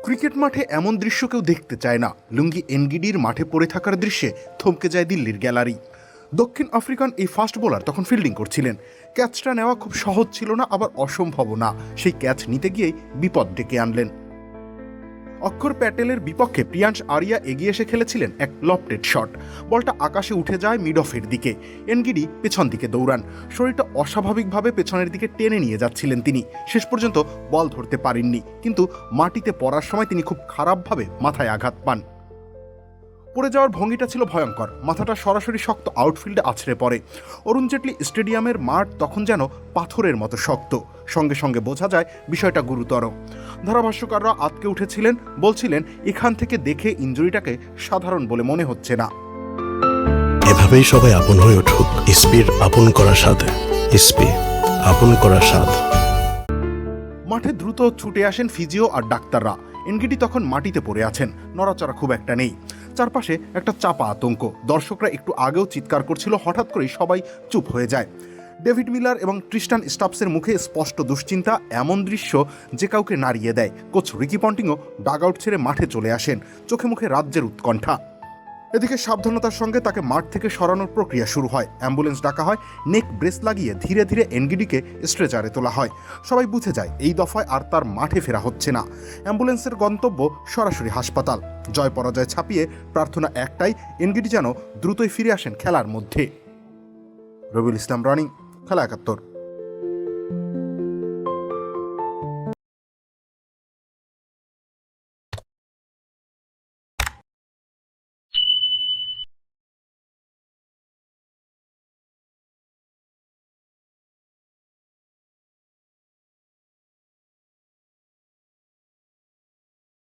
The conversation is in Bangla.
ক্রিকেট মাঠে এমন দৃশ্য কেউ দেখতে চায় না। লুঙ্গি এনগিডির মাঠে পড়ে থাকার দৃশ্যে থমকে যায় দিল্লির গ্যালারি। দক্ষিণ আফ্রিকান এই ফাস্ট বোলার তখন ফিল্ডিং করছিলেন। ক্যাচটা নেওয়া খুব সহজ ছিল না, আবার অসম্ভবও না। সেই ক্যাচ নিতে গিয়েই বিপদ ডেকে আনলেন। অক্ষর প্যাটেলের বিপক্ষে প্রিয়াংশ আরিয়া এগিয়ে এসে খেলেছিলেন এক লফটেড শট। বলটা আকাশে উঠে যায় মিড অফের দিকে। এনগিডি পেছন দিকে দৌড়ান। শরীরটা অস্বাভাবিকভাবে পেছনের দিকে টেনে নিয়ে যাচ্ছিলেন তিনি। শেষ পর্যন্ত বল ধরতে পারেননি, কিন্তু মাটিতে পড়ার সময় তিনি খুব খারাপভাবে মাথায় আঘাত পান। পড়ে যাওয়ার ভঙ্গিটা ছিল ভয়ঙ্কর। মাথাটা সরাসরি শক্ত আউটফিল্ডে আছড়ে পড়ে। অরুণ জেটলি স্টেডিয়ামের মাঠ তখন যেন পাথরের মতো শক্ত। সঙ্গে সঙ্গে বোঝা যায় বিষয়টা গুরুতর। ধারাভাষ্যকাররা আটকে উঠেছিলেন, বলছিলেন এখান থেকে দেখে ইনজুরিটাকে সাধারণ বলে মনে হচ্ছে না। এভাবেই সবাই আপন হয়ে উঠুক ইসপির আপন করা সাথে। ইসপি আপন করা স্বাদ। মাঠে দ্রুত ছুটে আসেন ফিজিও আর ডাক্তাররা। এনগিডি তখন মাটিতে পড়ে আছেন, নড়াচড়া খুব একটা নেই। চারপাশে একটা চাপা আতঙ্ক। দর্শকরা একটু আগেও চিৎকার করছিল, হঠাৎ করেই সবাই চুপ হয়ে যায়। ডেভিড মিলার এবং ট্রিস্টান স্টাপসের মুখে স্পষ্ট দুশ্চিন্তা, এমন দৃশ্য যে কাউকে নাড়িয়ে দেয়। কোচ রিকি পন্টিংও ডাগ আউট ছেড়ে মাঠে চলে আসেন, চোখে মুখে রাজ্যের উৎকণ্ঠা। এদিকে সাবধানতার সঙ্গে তাকে মাঠ থেকে সরানোর প্রক্রিয়া শুরু হয়। অ্যাম্বুলেন্স ডাকা হয়, নেক ব্রেস লাগিয়ে ধীরে ধীরে এনগিডিকে স্ট্রেচারে তোলা হয়। সবাই বুঝে যায় এই দফায় আর তার মাঠে ফেরা হচ্ছে না। অ্যাম্বুলেন্সের গন্তব্য সরাসরি হাসপাতাল। জয় পরাজয় ছাপিয়ে প্রার্থনা একটাই, এনগিডি যেন দ্রুতই ফিরে আসেন খেলার মধ্যে। রবিউল ইসলাম রানি, খেলা ৭১।